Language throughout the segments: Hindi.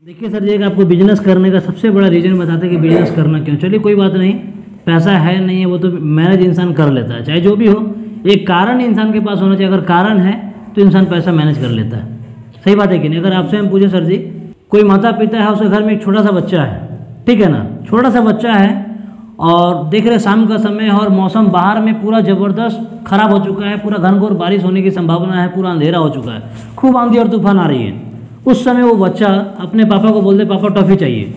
देखिए सर जी, एक आपको बिजनेस करने का सबसे बड़ा रीज़न बताते हैं कि बिजनेस करना क्यों। चलिए कोई बात नहीं, पैसा है नहीं है वो तो मैनेज इंसान कर लेता है, चाहे जो भी हो। एक कारण इंसान के पास होना चाहिए, अगर कारण है तो इंसान पैसा मैनेज कर लेता है। सही बात है कि नहीं? अगर आपसे हम पूछे सर जी, कोई माता पिता है, उसके घर में एक छोटा सा बच्चा है, ठीक है ना, छोटा सा बच्चा है और देख रहे शाम का समय है और मौसम बाहर में पूरा ज़बरदस्त खराब हो चुका है, पूरा घनघोर बारिश होने की संभावना है, पूरा अंधेरा हो चुका है, खूब आंधी और तूफान आ रही है। उस समय वो बच्चा अपने पापा को बोलते पापा टॉफ़ी चाहिए,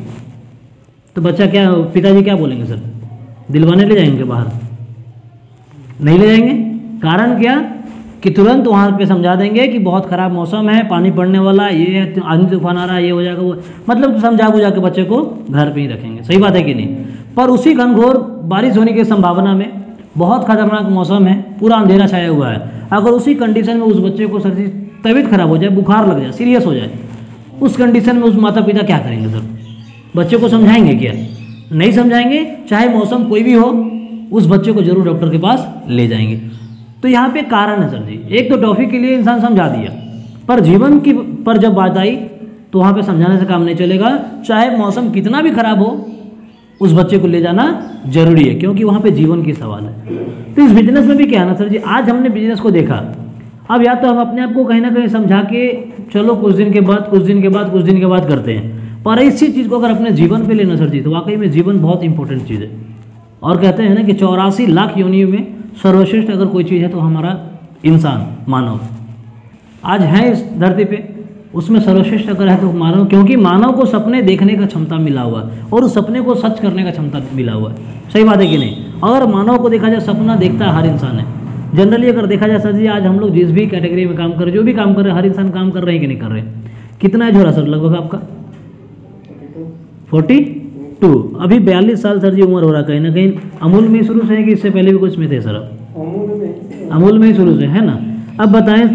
तो बच्चा क्या, पिताजी क्या बोलेंगे सर? दिलवाने ले जाएंगे बाहर? नहीं ले जाएंगे। कारण क्या कि तुरंत वहाँ पे समझा देंगे कि बहुत ख़राब मौसम है, पानी पड़ने वाला, ये है, आंधी तूफान आ रहा है, ये हो जाएगा, वो, मतलब समझा बुझा के बच्चे को घर पे ही रखेंगे। सही बात है कि नहीं? पर उसी घनघोर बारिश होने की संभावना में, बहुत खतरनाक मौसम है, पूरा अंधेरा छाया हुआ है, अगर उसी कंडीशन में उस बच्चे को सर्दी, तबीयत खराब हो जाए, बुखार लग जाए, सीरियस हो जाए, उस कंडीशन में उस माता पिता क्या करेंगे सर? बच्चे को समझाएंगे क्या? नहीं समझाएंगे। चाहे मौसम कोई भी हो, उस बच्चे को जरूर डॉक्टर के पास ले जाएंगे। तो यहाँ पे कारण है सर जी, एक तो टॉफ़ी के लिए इंसान समझा दिया, पर जीवन की पर जब बात आई तो वहाँ पे समझाने से काम नहीं चलेगा। चाहे मौसम कितना भी खराब हो, उस बच्चे को ले जाना जरूरी है, क्योंकि वहाँ पे जीवन की सवाल है। तो इस बिजनेस में भी क्या है ना सर जी, आज हमने बिजनेस को देखा, अब या तो हम अपने आप को कहीं ना कहीं समझा के चलो कुछ दिन के बाद करते हैं, पर इसी चीज़ को अगर अपने जीवन पे लेना सर जी, तो वाकई में जीवन बहुत इंपॉर्टेंट चीज़ है। और कहते हैं ना कि 84 लाख योनियों में सर्वश्रेष्ठ अगर कोई चीज़ है तो हमारा इंसान, मानव आज है इस धरती पे, उसमें सर्वश्रेष्ठ अगर है तो मानव, क्योंकि मानव को सपने देखने का क्षमता मिला हुआ है और उस सपने को सच करने का क्षमता मिला हुआ है। सही बात है कि नहीं? अगर मानव को देखा जाए, सपना देखता हर इंसान है। जनरली अगर देखा जाए सर जी, आज हम लोग जिस भी कैटेगरी में काम कर रहे, जो भी काम कर रहे हैं, हर इंसान काम कर रहे हैं कि नहीं कर रहे हैं? कितना एज हो रहा सर लगभग आपका? 42। अभी 42 साल सर जी उम्र हो रहा। कहीं ना कहीं अमूल में ही शुरू से है कि इससे पहले भी कुछ में थे सर? आप अमूल में ही शुरू से है ना। अब बताएं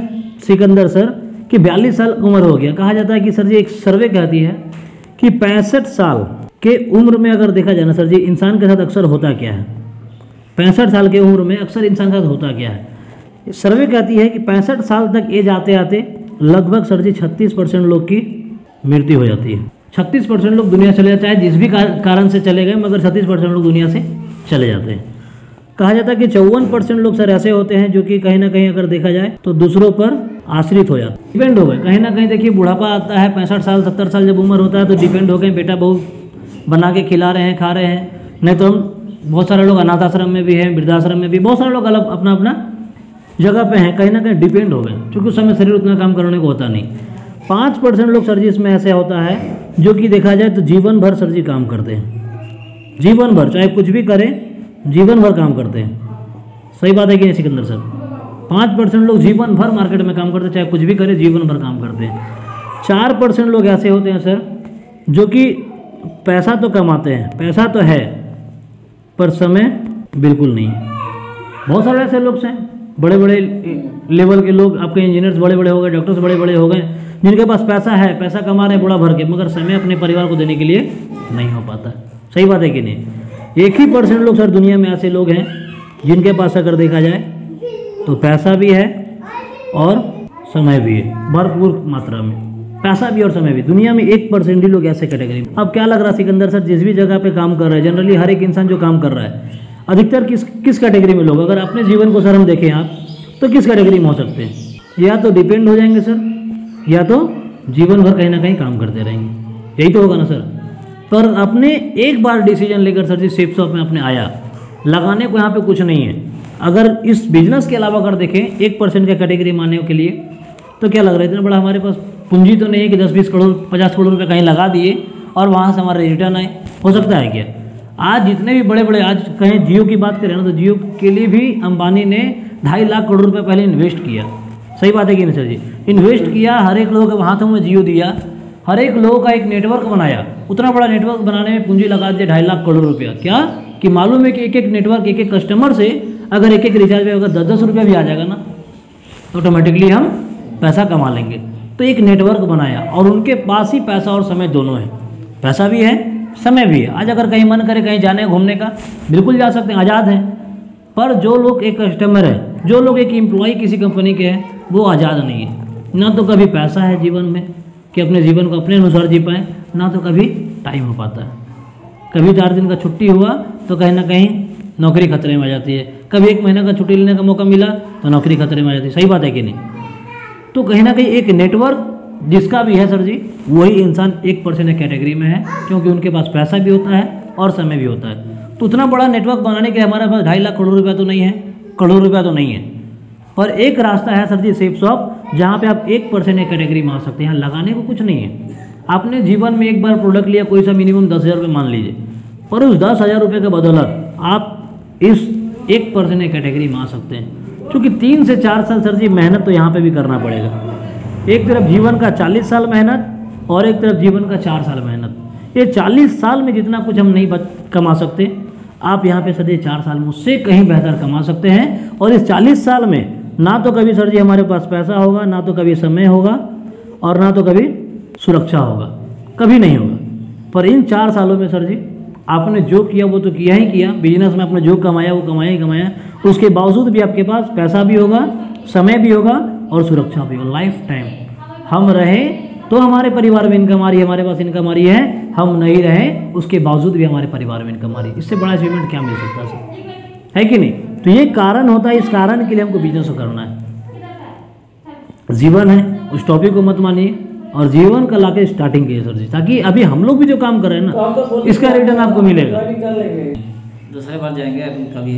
सिकंदर सर कि 42 साल उम्र हो गया। कहा जाता है कि सर जी, एक सर्वे कहती है कि 65 साल के उम्र में अगर देखा जाए ना सर जी, इंसान के साथ अक्सर होता क्या है? 65 साल के उम्र में अक्सर इंसान के साथ होता क्या है? सर्वे कहती है कि 65 साल तक एज आते आते लगभग सर जी 36% लोग की मृत्यु हो जाती है। 36% लोग दुनिया चले जाते हैं, जिस भी कारण से चले गए, मगर 36% लोग दुनिया से चले जाते हैं। कहा जाता है कि 54% लोग सर ऐसे होते हैं जो कि कहीं ना कहीं अगर देखा जाए तो दूसरों पर आश्रित हो जाते, डिपेंड हो गए। कहीं ना कहीं देखिए बुढ़ापा आता है, 65 साल 70 साल जब उम्र होता है तो डिपेंड हो गए, बेटा बहू बना के खिला रहे हैं, खा रहे हैं। नहीं तो हम बहुत सारे लोग अनाथ आश्रम में भी हैं, वृद्धाश्रम में भी, बहुत सारे लोग अलग अपना अपना जगह पे हैं, कहीं ना कहीं डिपेंड हो गए, क्योंकि उस समय शरीर उतना काम करने को होता नहीं। 5% लोग सर जी इसमें ऐसे होता है जो कि देखा जाए तो जीवन भर सर जी काम करते हैं, जीवन भर चाहे कुछ भी करें, जीवन भर काम करते हैं। सही बात है कि नहीं सिकंदर सर? 5% लोग जीवन भर मार्केट में काम करते हैं, चाहे कुछ भी करें, जीवन भर काम करते हैं। 4% लोग ऐसे होते हैं सर जो कि पैसा तो कमाते हैं, पैसा तो है, पर समय बिल्कुल नहीं। बहुत सारे ऐसे लोग हैं, बड़े बड़े लेवल के लोग, आपके इंजीनियर्स बड़े बड़े हो गए, डॉक्टर्स बड़े बड़े हो गए, जिनके पास पैसा है, पैसा कमा रहे हैं बुढ़ा भर के, मगर समय अपने परिवार को देने के लिए नहीं हो पाता। सही बात है कि नहीं? 1% लोग सर दुनिया में ऐसे लोग हैं जिनके पास अगर देखा जाए तो पैसा भी है और समय भी है, भरपूर मात्रा में पैसा भी और समय भी। दुनिया में 1% ही लोग ऐसे कैटेगरी में। अब क्या लग रहा है सिकंदर सर, जिस भी जगह पे काम कर रहे हैं, जनरली हर एक इंसान जो काम कर रहा है, अधिकतर किस कैटेगरी में लोग, अगर अपने जीवन को सर हम देखें आप, तो किस कैटेगरी में हो सकते हैं? या तो डिपेंड हो जाएंगे सर, या तो जीवन भर कहीं ना कहीं काम करते रहेंगे। यही तो होगा ना सर। पर अपने एक बार डिसीजन लेकर सर जी सेफ शॉप में अपने आया, लगाने को यहाँ पे कुछ नहीं है। अगर इस बिजनेस के अलावा अगर देखें 1% के कैटेगरी मानने के लिए, तो क्या लग रहा है इतना बड़ा हमारे पास पूंजी तो नहीं है कि 10-20 करोड़ 50 करोड़ रुपये कहीं लगा दिए और वहाँ से हमारे रिटर्न आए। हो सकता है क्या? आज जितने भी बड़े बड़े, आज कहें जियो की बात करें ना, तो जियो के लिए भी अंबानी ने 2.5 लाख करोड़ रुपये पहले इन्वेस्ट किया। सही बात है कि नहीं सर जी? इन्वेस्ट किया, हर एक लोगों के हाथों में जियो दिया, हर एक लोगों का एक नेटवर्क बनाया। उतना बड़ा नेटवर्क बनाने में पूंजी लगा दिया 2.5 लाख करोड़ रुपया। क्या कि मालूम है कि एक एक नेटवर्क, एक एक कस्टमर से अगर एक एक रिचार्ज में अगर 10-10 रुपया भी आ जाएगा ना, तो ऑटोमेटिकली हम पैसा कमा लेंगे। तो एक नेटवर्क बनाया और उनके पास ही पैसा और समय दोनों है, पैसा भी है समय भी है। आज अगर कहीं मन करे कहीं जाने घूमने का, बिल्कुल जा सकते हैं, आज़ाद हैं। पर जो लोग एक कस्टमर है, जो लोग एक एम्प्लॉय किसी कंपनी के हैं, वो आज़ाद नहीं है। ना तो कभी पैसा है जीवन में कि अपने जीवन को अपने अनुसार जी पाएँ, ना तो कभी टाइम हो पाता है। कभी 4 दिन का छुट्टी हुआ तो कहीं ना कहीं नौकरी खतरे में आ जाती है, कभी 1 महीने का छुट्टी लेने का मौका मिला तो नौकरी खतरे में आ जाती है। सही बात है कि नहीं? तो कहीं ना कहीं एक नेटवर्क जिसका भी है सर जी, वही इंसान 1% कैटेगरी में है, क्योंकि उनके पास पैसा भी होता है और समय भी होता है। तो उतना बड़ा नेटवर्क बनाने के हमारे पास 2.5 लाख करोड़ रुपया तो नहीं है, करोड़ रुपया तो नहीं है, पर एक रास्ता है सर जी, सेफ शॉप, जहाँ पे आप 1% कैटेगरी में आ सकते हैं। यहाँ लगाने को कुछ नहीं है। आपने जीवन में एक बार प्रोडक्ट लिया कोई सा, मिनिमम 10,000 रुपये मान लीजिए, पर उस 10,000 रुपये के बदौलत आप इस 1% कैटेगरी में आ सकते हैं। क्योंकि 3 से 4 साल सर जी मेहनत तो यहाँ पे भी करना पड़ेगा। एक तरफ जीवन का 40 साल मेहनत और एक तरफ जीवन का 4 साल मेहनत। ये 40 साल में जितना कुछ हम नहीं कमा सकते, आप यहाँ पे सर जी 4 साल में उससे कहीं बेहतर कमा सकते हैं। और इस 40 साल में ना तो कभी सर जी हमारे पास पैसा होगा, ना तो कभी समय होगा, और ना तो कभी सुरक्षा होगा, कभी नहीं होगा। पर इन 4 सालों में सर जी आपने जो किया वो तो किया ही किया। बिजनेस में आपने जो कमाया वो कमाया ही कमाया। उसके बावजूद भी आपके पास पैसा भी होगा, समय भी होगा और सुरक्षा भी होगा। लाइफ टाइम हम रहे तो हमारे परिवार में इनकम आ रही है, हमारे पास इनकम आ रही है, हम नहीं रहे उसके बावजूद भी हमारे परिवार में इनकम आ रही है। इससे बड़ा अचीवमेंट क्या मिल सकता है कि नहीं? तो ये कारण होता है, इस कारण के लिए हमको बिजनेस करना है। जीवन है, उस टॉपिक को मत मानिए और जीवन का लाके स्टार्टिंग कीजिए सर जी, ताकि अभी हम लोग भी जो काम कर रहे हैं ना, इसका रिटर्न आपको मिलेगा। दूसरे बार जाएंगे कभी।